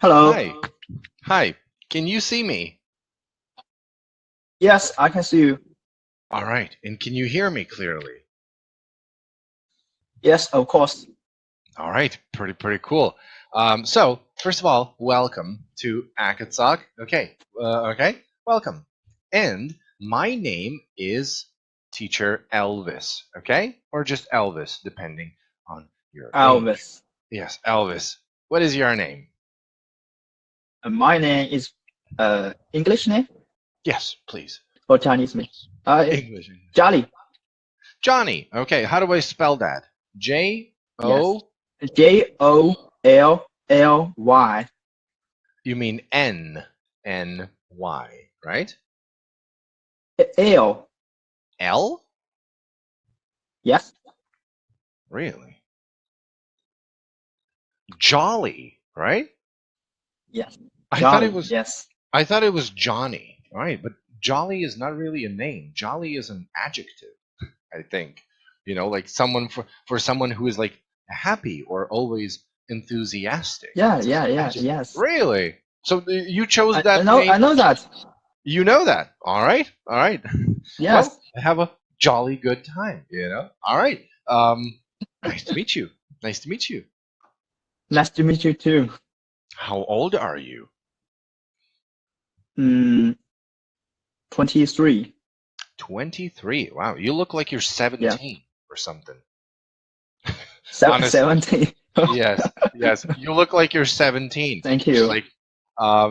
Hello. Hi. Hi. Can you see me? Yes, I can see you. All right. And can you hear me clearly? Yes, of course. All right. Pretty cool. So first of all, welcome to Acadsoc. Okay. Welcome. And my name is Teacher Elvis. Okay. Or just Elvis, depending on your age. Elvis. Yes, Elvis. What is your name? My name is English name Yes, please. or Chinese name? English. Jolly. Johnny. Okay. How do I spell that? J Yes. O. Jolly. You mean N-Y, right? L. L? Yes. Really? Jolly, right? Yes. I thought it Jolly. was Yes. I thought it was Johnny, right? But Jolly is not really a name. Jolly is an adjective, I think. Like someone for someone who is like happy or always enthusiastic. Yeah. It's an Yeah. Yeah. adjective. Yes. Really? So you chose I that know. name. I know that. You know that. All right. All right. Well, Yes. have a jolly good time. All right. Nice to meet you. Nice to meet you. Nice to meet you too. How old are you? Mm, 23. 23. Wow, you look like you're Yeah. 17 or something. Seven, Honestly. 17. Yes. You look like you're 17. Thank you. Like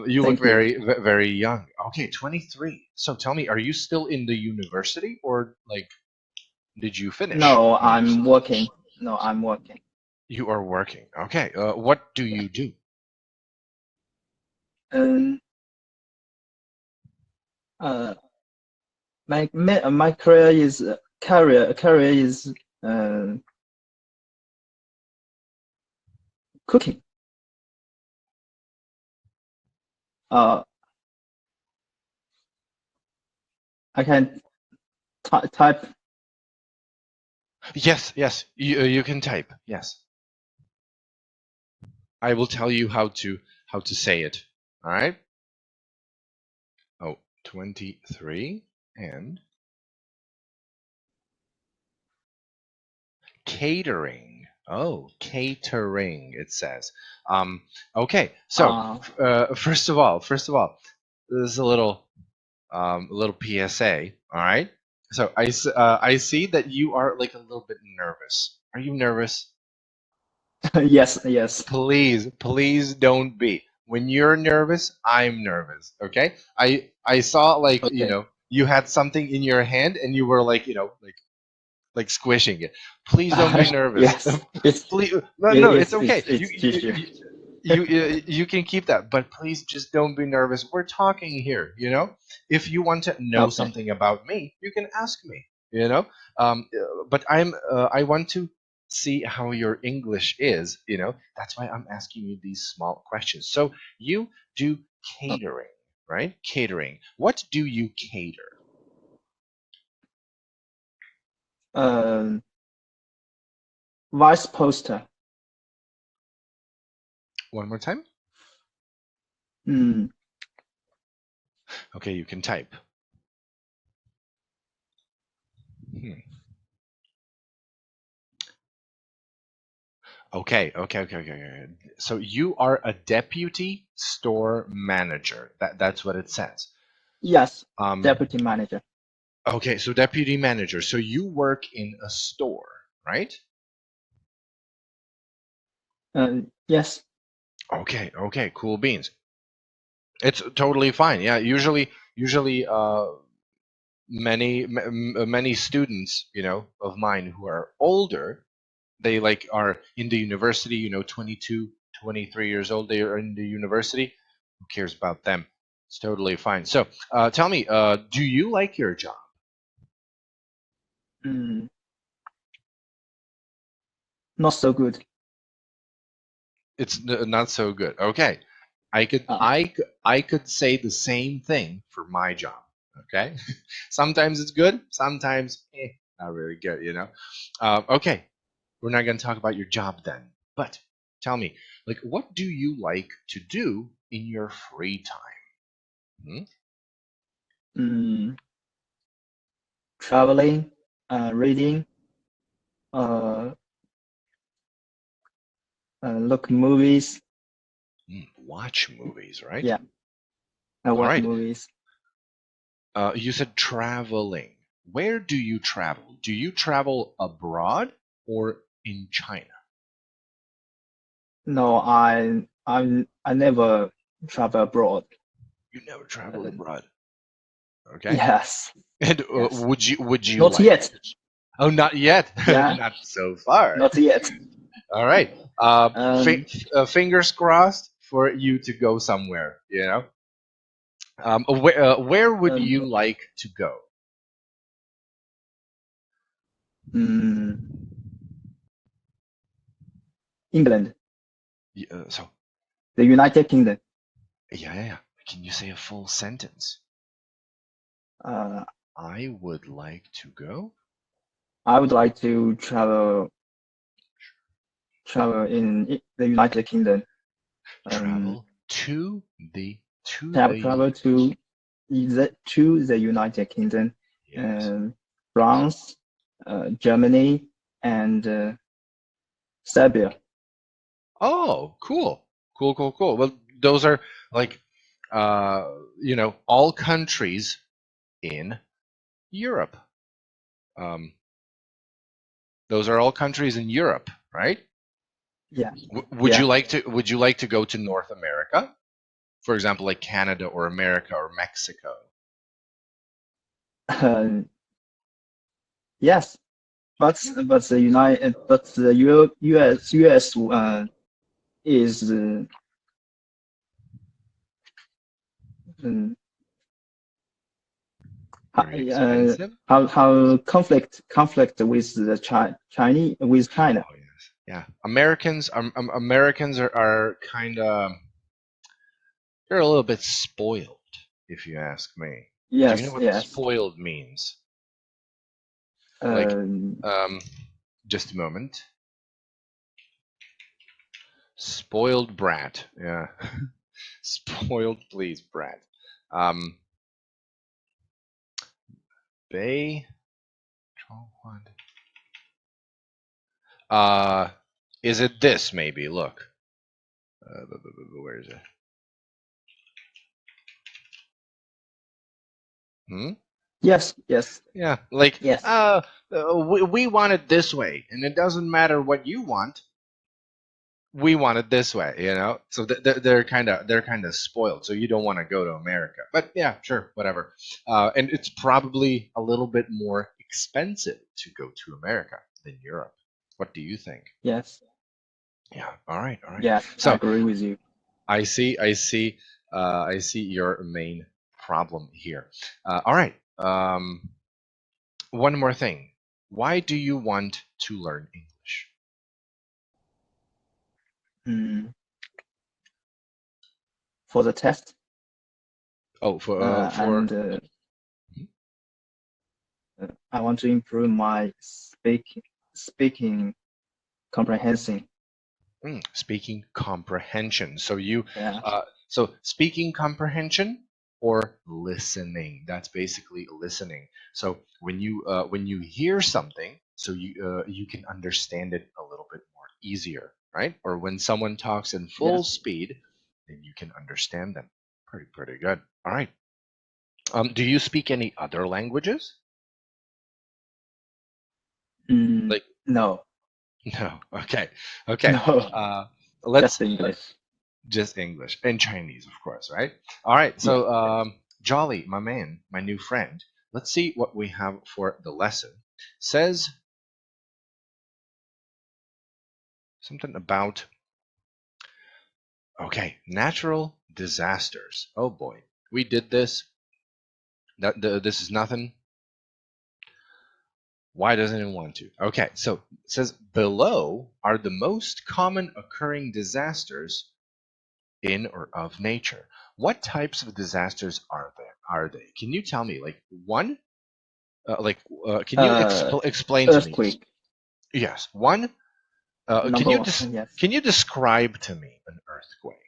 you look Thank you. very young. Okay, 23. So tell me, are you still in the university or like did you finish No, I'm university? working. No, I'm working. You are working. Okay. What do Yeah. you do? Um, uh, my career is career is uh, cooking. Uh, I can type. Yes. You can type. Yes. I will tell you how to say it. All right? Oh, 23 and catering. Oh, catering it says. Um okay. So, Uh, first of all, this is a little PSA, all right? So, I see that you are like a little bit nervous. Are you nervous? yes, yes. Please don't be. When you're nervous, I'm nervous. Okay? I saw like Okay. you had something in your hand and you were like like squishing it. Please don't be nervous. Yes. It's Please, no, it's okay. it's tissue. You can keep that, but please just don't be nervous. We're talking here. If you want to know Okay. something about me, you can ask me. You know, but I want to see how your English is. That's why I'm asking you these small questions. So you do catering, right? Catering. What do you cater? Um, vice poster. One more time. Mm, Okay, you can type. Hmm. Okay. So you are a deputy store manager. That's what it says. yes. Um, Deputy manager. okay, so deputy manager. So you work in a store, right? Yes. Okay, cool beans. It's totally fine. Yeah, usually, many students, of mine who are older, they like are in the university, 22, 23 years old, they are in the university. Who cares about them? It's totally fine. So tell me, do you like your job? Mm, not so good. It's not so good. Okay, i could Uh, i c- I could say the same thing for my job. Okay. Sometimes it's good, sometimes not really good. Okay, we're not going to talk about your job then, but tell me, like, what do you like to do in your free time? Traveling, reading, uh, look movies. Watch movies, right? Yeah, I All watch right. movies. You said traveling. Where do you travel? Do you travel abroad or in China? No, I never travel abroad. You never traveled Uh, abroad. Okay. yes, And yes. would you Not like yet. to? Oh, not yet. Yeah, Not so far. not yet. All right. Um, Fingers crossed for you to go somewhere. Where would um, you like to go? mm, England, So the United Kingdom. yeah. Can you say a full sentence? Uh, I would like to go. I would like to travel in the United Kingdom. Um, Travel to the travel to the United Kingdom, yes. France, Germany, and Serbia. Oh, cool. Well, those are like all countries in Europe. Um, those are all countries in Europe, right? Yeah, Would yeah. you like to would you like to go to North America? For example, like Canada or America or Mexico? Uh, yes, but the US is um, Very expensive? how conflict with the Chinese with China. Oh yes. Yeah. Americans are kind of they're a little bit spoiled, if you ask me. Do you know Yes, what yes. spoiled means? Like, Um, um, just a moment. Spoiled brat. Yeah. Spoiled, please, brat. Um, Bay. Uh, is it this maybe? Look. Where is it? Hmm? yes, yes, Yeah, like, yes, we want it this way, and it doesn't matter what you want. We want it this way. So they're kind of spoiled. So you don't want to go to America, but yeah, sure, whatever. And it's probably a little bit more expensive to go to America than Europe. What do you think? yes, Yeah. All right. All right. yes. I So agree with you. I see your main problem here. All right. One more thing. Why do you want to learn English? Mm, for the test, Oh, for and I want to improve my speaking comprehension. Speaking comprehension. So Yeah, speaking comprehension or listening. That's basically listening. So when you hear something, so you can understand it a little bit more easier, right? Or when someone talks in full yes. speed, then you can understand them. Pretty good. All right. Do you speak any other languages? Like No, no. Okay. Okay. no, Uh, let's just English. Just English and Chinese, of course, right? All right. Yeah. So, Jolly, my man, my new friend. Let's see what we have for the lesson. Says something about natural disasters. Oh boy, we did this. This is nothing. Why doesn't it want to? Okay, so it says below are the most common occurring disasters in or of nature. What types of disasters are there? Are they? Can you tell me, like one? Can you Uh, explain to me? Earthquake. Yes, one Yes. Can you describe to me an earthquake?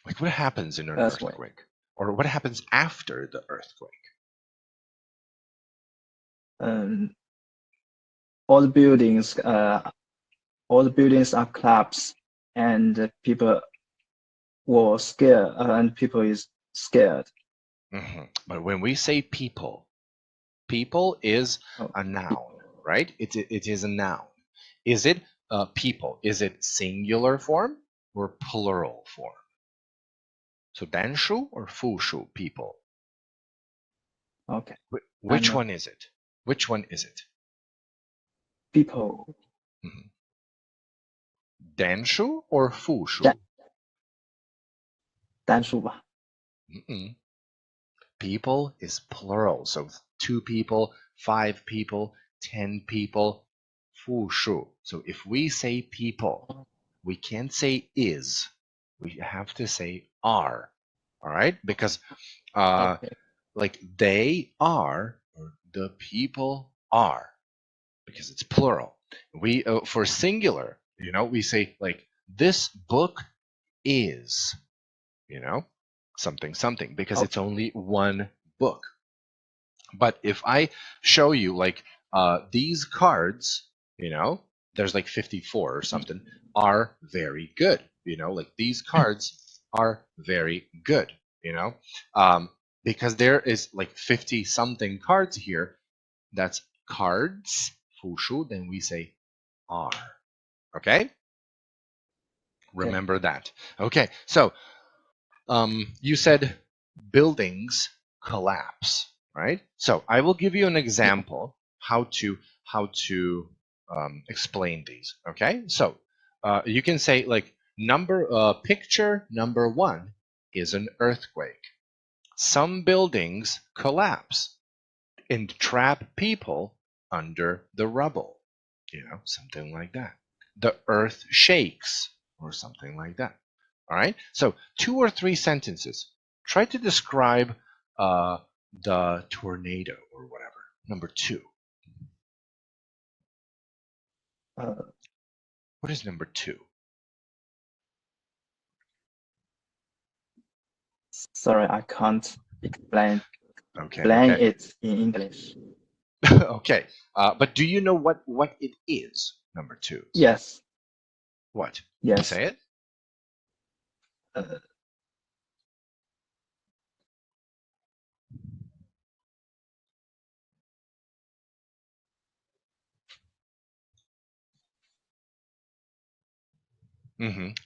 Like what happens in an earthquake? Or what happens after the earthquake? All the buildings are collapsed, and people were scared, and people is scared. But when we say people, people is a noun, right? It is a noun. Is it people? Is it singular form or plural form? So 单数 or 复数 people? Okay. Which one is it? Which one is it? People. 单数 or 复数? 单数吧。People is plural, so 2 people, 5 people, 10 people, 复数. So if we say people, we can't say is. We have to say are. All right? Because like they are, or the people are, because it's plural. We for singular, you know, we say like this book is, you know, something something, because it's only one book. But if I show you like these cards, you know, there's like 54 or something, are very good, you know, like these cards are very good, you know, because there is like 50 something cards here. That's cards, 复数, then we say are. Okay? Remember that. Okay, so you said buildings collapse, right? So I will give you an example how to explain these. Okay, so you can say like picture number 1 is an earthquake. Some buildings collapse and trap people under the rubble, you know, something like that. The earth shakes or something like that. All right, so 2 or 3 sentences. Try to describe the tornado or whatever. Number 2. What is number 2? Sorry, I can't explain Okay. it in English. Okay, but do you know what it is? Number 2. Yes. What? Yes. Say it.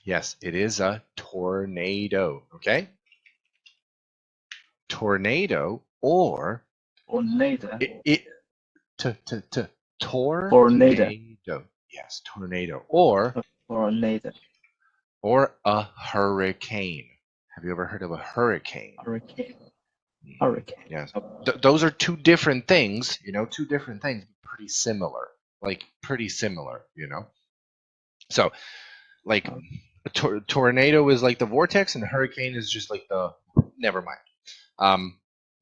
Yes, it is a tornado. Okay. Tornado or Tornado. Tornado. Yes, tornado or tornado. Or a hurricane. Have you ever heard of a hurricane? Hurricane. Yes. Those are 2 different things, you know, 2 different things, pretty similar. Like pretty similar, you know. So, like tornado is like the vortex and the hurricane is just like the never mind.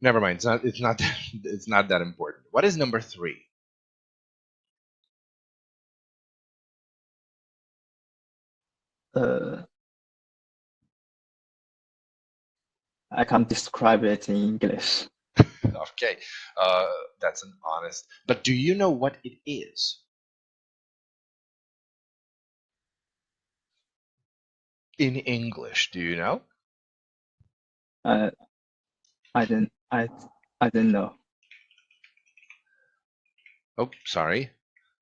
Never mind. It's not that important. What is number 3? I can't describe it in English. Okay, that's an honest. But do you know what it is? In English, do you know? I don't know. Oh, sorry.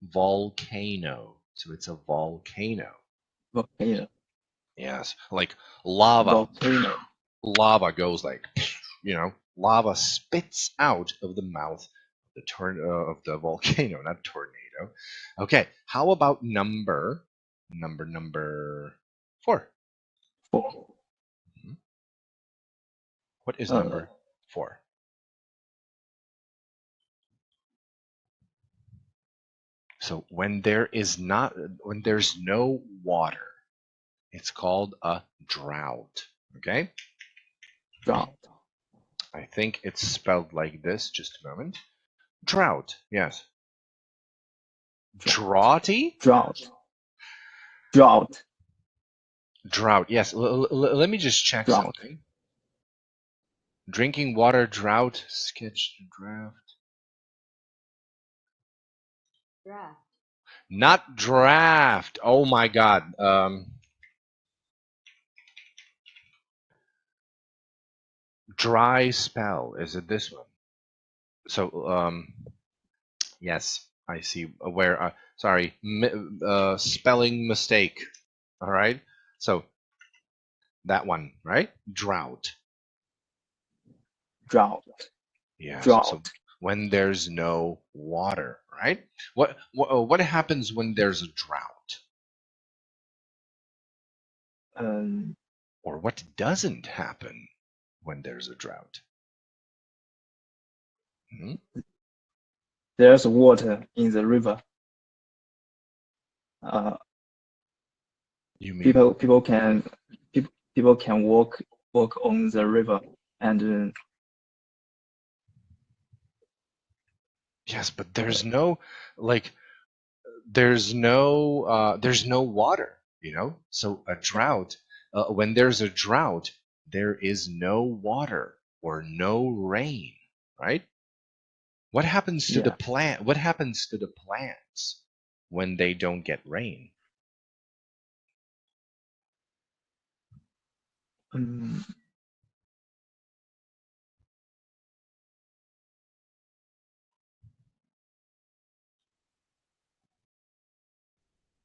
Volcano. So it's a volcano. Volcano. Yes, like lava. Volcano. Lava goes like, you know, lava spits out of the mouth of the volcano, not tornado. Okay, how about number 4? 4. What is number 4? So when there's no water, it's called a drought. Okay? Drought. I think it's spelled like this. Just a moment. Drought. Yes. Droughty? Drought. Drought. Drought. Yes. Let me just check Drought. something. Drinking water drought. Sketch draft. Draft. Not draft. Oh my God. Dry spell. Is it this one? So yes, I see. Where? Sorry. Spelling mistake. All right. So that one, right? Drought. Drought. Yes. Drought. So when there's no water, right? What happens when there's a drought? Or what doesn't happen when there's a drought? Hmm? There's water in the river. You mean People can walk on the river, and yes, but there's no like there's no water, you know? So a drought, when there's a drought, there is no water or no rain, right? What happens to the yeah. plant? What happens to the plants when they don't get rain?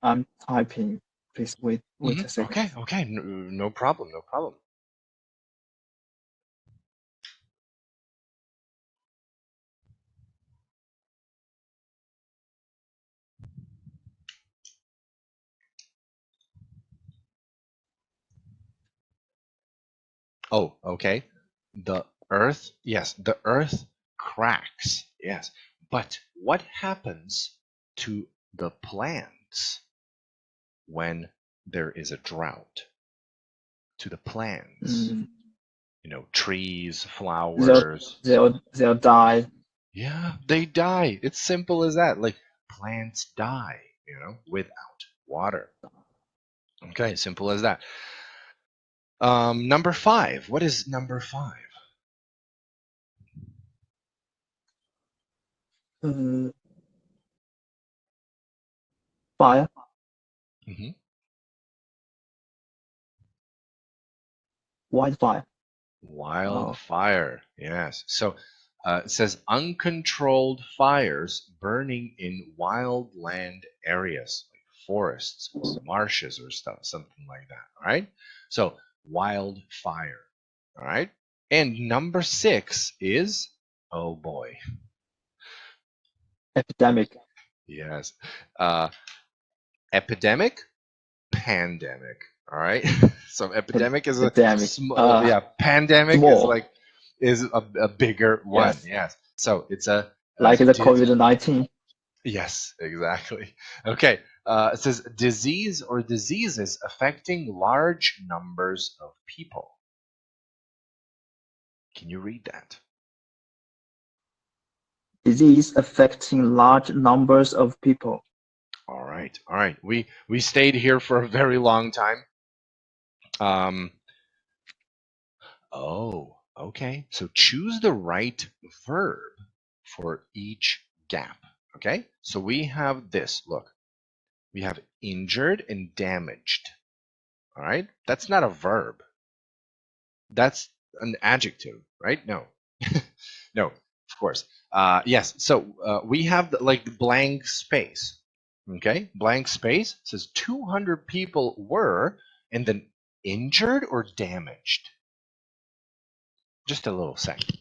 I'm typing. Please wait a second. Okay, no problem, no problem. Oh, okay. The earth, yes, the earth cracks, yes. But what happens to the plants when there is a drought? To the plants, you know, trees, flowers. They'll die. Yeah, they die. It's simple as that. Like plants die, you know, without water. Okay, simple as that. Number 5. What is number 5? Fire. Hmm. Wildfire. Wildfire. Yes. So it says uncontrolled fires burning in wildland areas like forests or marshes or stuff, something like that. All right. So wildfire. All right. And number 6 is, oh boy. Epidemic. Yes. Epidemic, pandemic. All right. So epidemic is a Epidemic. yeah. Pandemic is Small. like a bigger one. Yes. So it's a Like the COVID-19. yes, exactly. Okay. It says disease or diseases affecting large numbers of people. Can you read that? Disease affecting large numbers of people. All right. All right. We stayed here for a very long time. Oh, okay. So choose the right verb for each gap. Okay. So we have this. Look, we have injured and damaged. All right. That's not a verb. That's an adjective, right? No. No, of course. Yes. So we have like the blank space. Okay. Blank space says 200 people were, and then injured or damaged. Just a little second.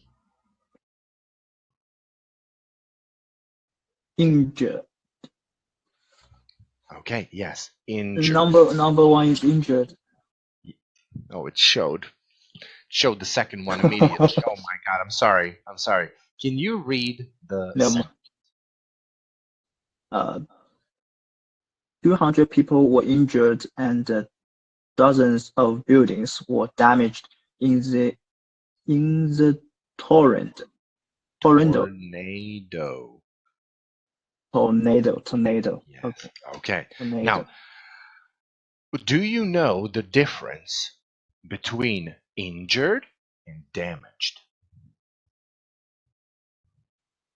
Injured. Okay, yes, injured. Number 1 is injured. Oh, it showed the second one immediately. Oh my God, I'm sorry. Can you read the No, 200 people were injured and dozens of buildings were damaged in the tornado. Tornado. Tornado. Yes. Okay. Okay. Tornado. Now, Do you know the difference between injured and damaged?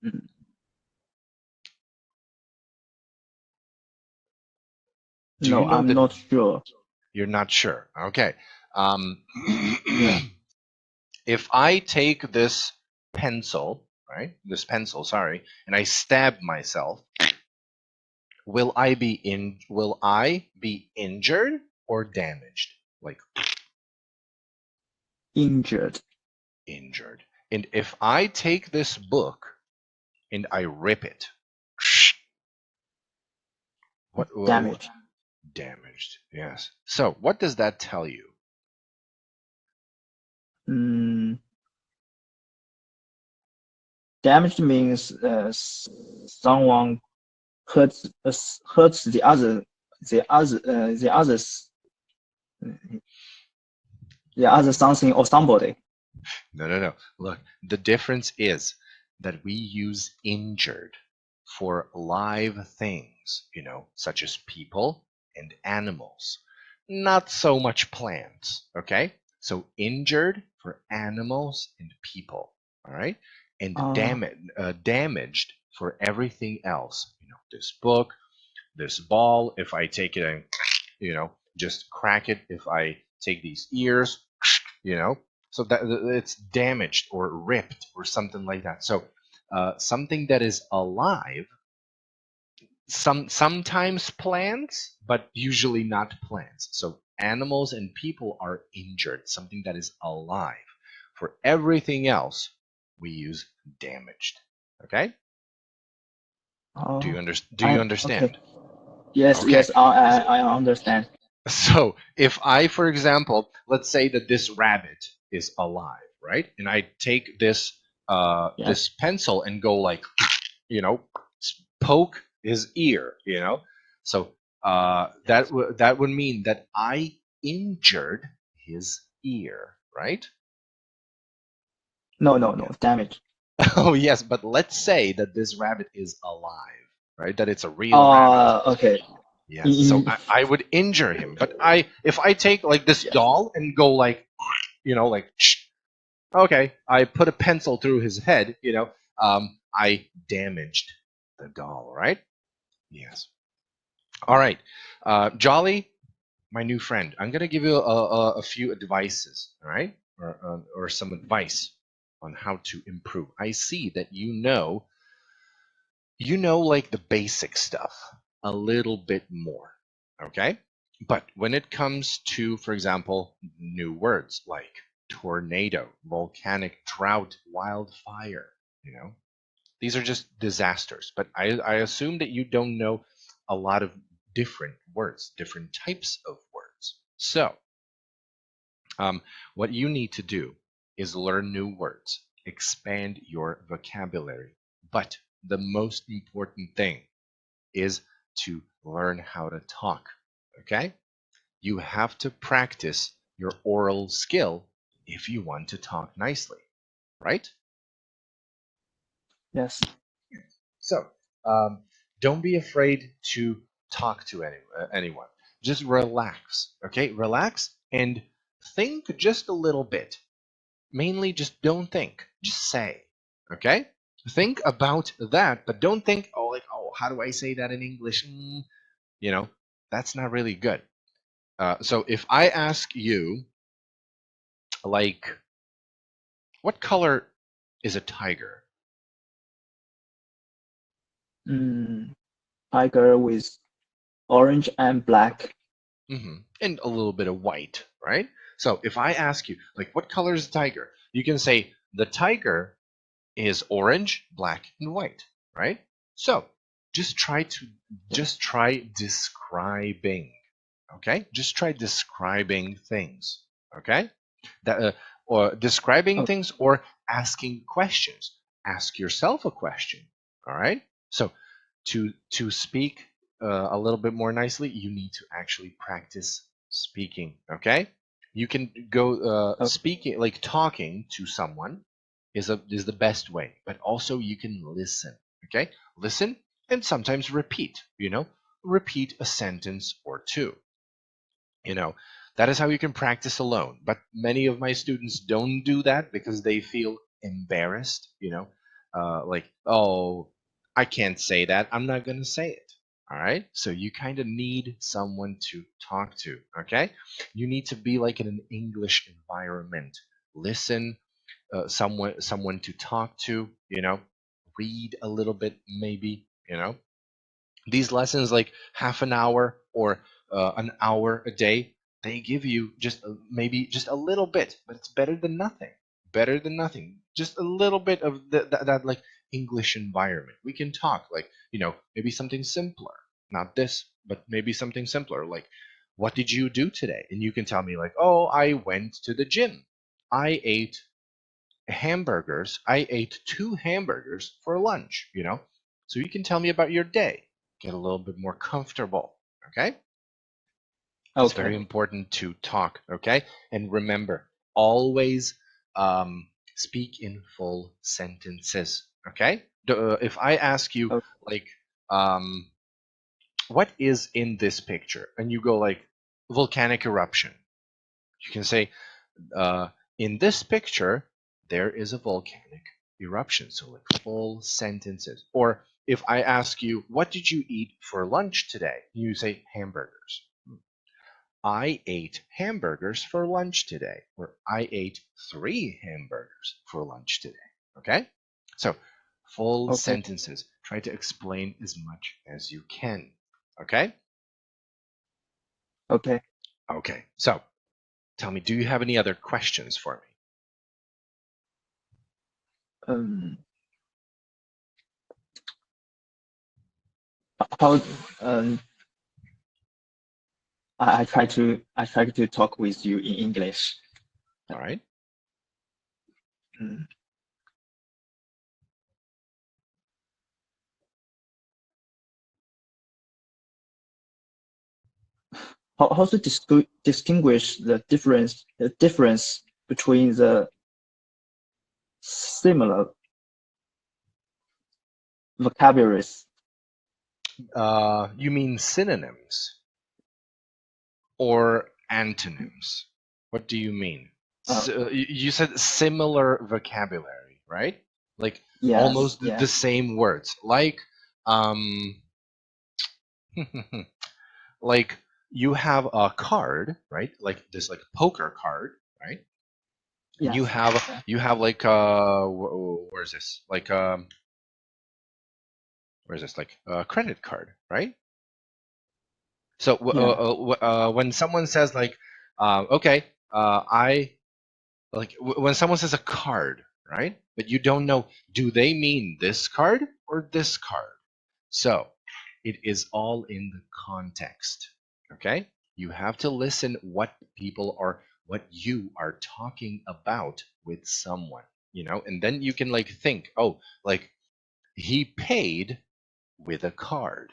Mm, Do you no, know I'm that not sure. you're not sure? Okay. Um, Yeah. if I take this pencil, right? This pencil, sorry, and I stab myself, will I be injured or damaged? Like Injured. injured. And if I take this book and I rip it, what Damage. damaged? Yes. So what does that tell you? Mm, damaged means someone hurts the others the other something or somebody. No, no, no. Look, the difference is that we use injured for live things, such as people and animals, not so much plants, okay? So injured for animals and people, all right? And Uh, damaged for everything else. This book, this ball, if I take it and, just crack it, if I take these ears, you know, so that it's damaged or ripped or something like that. So something that is alive, sometimes plants, but usually not plants. So animals and people are injured, something that is alive. For everything else, we use damaged. Okay? uh, Do you okay. understand? Yes, Okay. yes, I understand. So if I, for example, let's say that this rabbit is alive, right? And I take this Yes. pencil and go like, poke his ear, So Yes. that would mean that I injured his ear, right? No, no, no. Yeah. Damage. Oh yes, but let's say that this rabbit is alive, right? That it's a real rabbit. Okay. Yes, so In, I would injure him, but if I take like this yes. doll and go like, like, okay, I put a pencil through his head, I damaged the doll, right? Yes. All right, Jolly, my new friend, I'm gonna give you a few advices, all right, or some advice on how to improve. I see that you know like the basic stuff a little bit more, okay? But when it comes to, for example, new words like tornado, volcanic, drought, wildfire, these are just disasters. But I assume that you don't know a lot of different words, different types of words. So um, what you need to do is learn new words, expand your vocabulary. But the most important thing is to learn how to talk. Okay? You have to practice your oral skill if you want to talk nicely, right? Yes. So, um, don't be afraid to talk to anyone. Just relax, okay? Relax and think just a little bit. Mainly, just don't think, just say, okay? Think about that, but don't think, oh, like, oh, how do I say that in English? You know, that's not really good. So if I ask you, like, what color is a tiger? Mm, tiger with orange and black. And a little bit of white, right? So if I ask you, like, what color is a tiger? You can say the tiger is orange, black, and white, right? So just try to Yes. just try describing, okay? Just try describing things, okay? That or describing Oh, things or asking questions. Ask yourself a question, all right? So to speak a little bit more nicely, you need to actually practice speaking, okay? You can go okay. speaking, like talking to someone is the best way, but also you can listen, okay? Listen and sometimes repeat, repeat a sentence or two. You know, that is how you can practice alone. But many of my students don't do that because they feel embarrassed, like, oh, I can't say that. I'm not going to say it. All right. So you kind of need someone to talk to. Okay. You need to be like in an English environment. Listen, someone to talk to, read a little bit, maybe, these lessons, like half an hour or an hour a day, they give you just maybe just a little bit, but it's better than nothing. Better than nothing. Just a little bit of that like English environment. We can talk like, maybe something simpler. Not this, but maybe something simpler, like, what did you do today? And you can tell me like, oh, I went to the gym. I ate hamburgers. I ate 2 hamburgers for lunch, So you can tell me about your day. Get a little bit more comfortable, okay? It's very Okay. important to talk, okay? And remember, always speak in full sentences, okay? If I ask you, Okay. like, um, what is in this picture? And you go like, volcanic eruption. You can say, uh, in this picture, there is a volcanic eruption. So like full sentences. Or if I ask you, what did you eat for lunch today? You say hamburgers. I ate hamburgers for lunch today. Or I ate 3 hamburgers for lunch today. Okay? So full Okay. sentences. Try to explain as much as you can. Okay? Okay. Okay. So tell me, do you have any other questions for me? Um, how I try to talk with you in English. All right. Mm. How to distinguish the difference between the similar vocabularies? You mean synonyms or antonyms? What do you mean? Uh, You said similar vocabulary, right? Like yes, almost the yes, same words. Like, um, like you have a card, right? Like this, like poker card, right? And you yes, have yeah, you have like where's this? Like where's this? Like a credit card, right? So yeah, when someone says like, okay, I like when someone says a card, right? But you don't know, do they mean this card or this card? So it is all in the context. Okay, you have to listen what you are talking about with someone, and then you can like think, oh, like he paid with a card.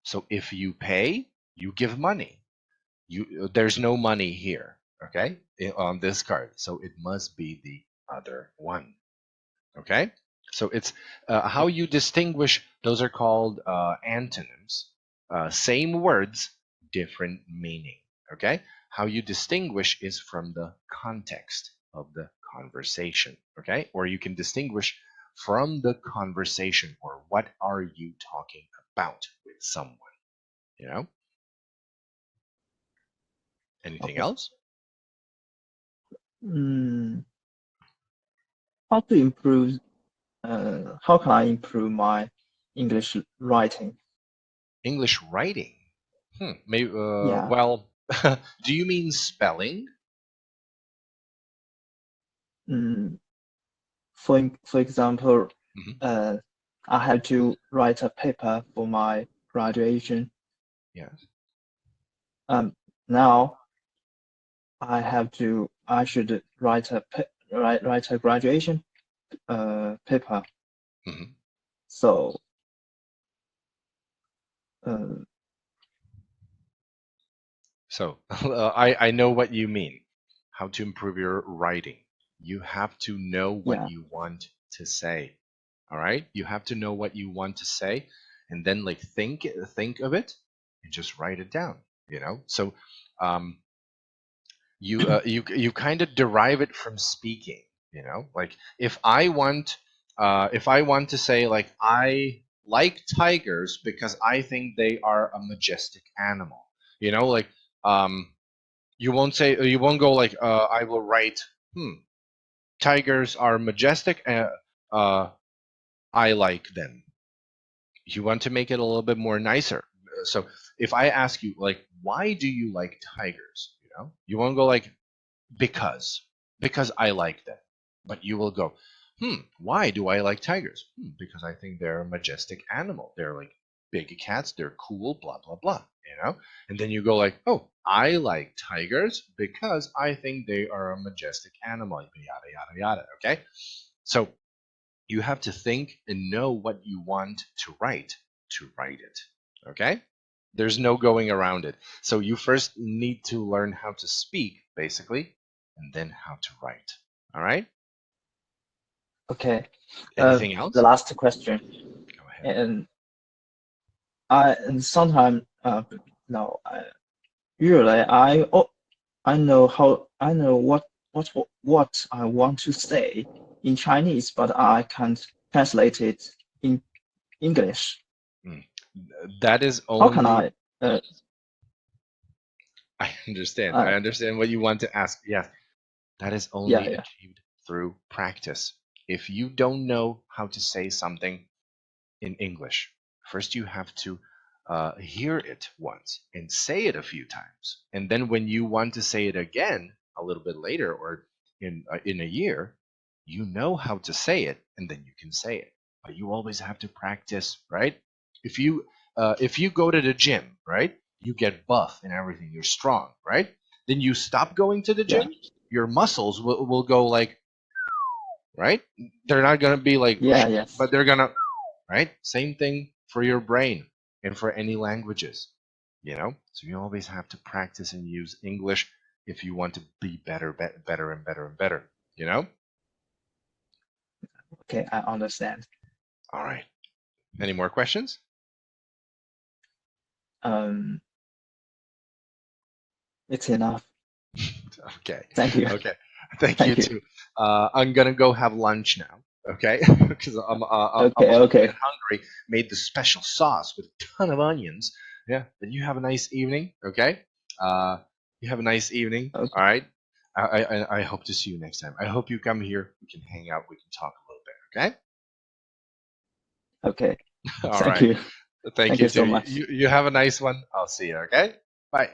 So if you pay, you give money. There's no money here, okay, on this card. So it must be the other one, okay? So it's how you distinguish. Those are called antonyms. Same words, different meaning, okay? How you distinguish is from the context of the conversation, okay? Or you can distinguish from the conversation, or what are you talking about with someone, you know? Anything okay. else? Mm, how to improve? How can I improve my English writing? English writing. Maybe. Yeah. Well, do you mean spelling? Mm, for example, Hmm. uh, I have to write a paper for my graduation. Yes. Now I should write a graduation paper. Hmm. So uh, So I know what you mean. How to improve your writing? You have to know what yeah, you want to say. All right. You have to know what you want to say, and then like think of it and just write it down. So you kind of derive it from speaking. You know, like if I want to say like I like tigers because I think they are a majestic animal. You know, like you won't go like I will write tigers are majestic. I like them. You want to make it a little bit more nicer. So if I ask you like, why do you like tigers? You know, you won't go like because I like them, but you will go, why do I like tigers? Because I think they're a majestic animal. They're like big cats. They're cool. Blah blah blah. You know, and then you go like, oh, I like tigers because I think they are a majestic animal. Yada yada yada. Okay, so you have to think and know what you want to write it. Okay? There's no going around it. So you first need to learn how to speak, basically, and then how to write. All right? Okay. Anything The else? last question. Go ahead. And sometimes no, usually I know what I want to say in Chinese, but I can't translate it in English. Mm. That is How can only. I? Uh, I understand. I uh, understand what you want to ask. Yes, that is yeah, only yeah, achieved through practice. If you don't know how to say something in English, first you have to hear it once and say it a few times. And then when you want to say it again a little bit later or in a year, you know how to say it and then you can say it. But you always have to practice, right? If you go to the gym, right? You get buff and everything, you're strong, right? Then you stop going to the yeah, gym, your muscles will go like, right? They're not gonna be like, yeah, yes. but they're gonna, right? Same thing for your brain and for any languages, you know? So you always have to practice and use English if you want to be better, better and better and better, you know? Okay, I understand. All right. Any more questions? Um, it's enough. Okay. Thank you. Okay. Thank you Thank you. too. I'm gonna go have lunch now. Okay, because I'm a Okay, little bit okay, hungry. Made the special sauce with a ton of onions. Yeah. Then you have a nice evening. Okay. Uh, you have a nice evening. okay, All right. I hope to see you next time. I hope you come here. We can hang out. We can talk a little bit. okay. Okay. All Thank right. you. Thank Thank you you so too. much. You have a nice one. I'll see you. Okay. Bye.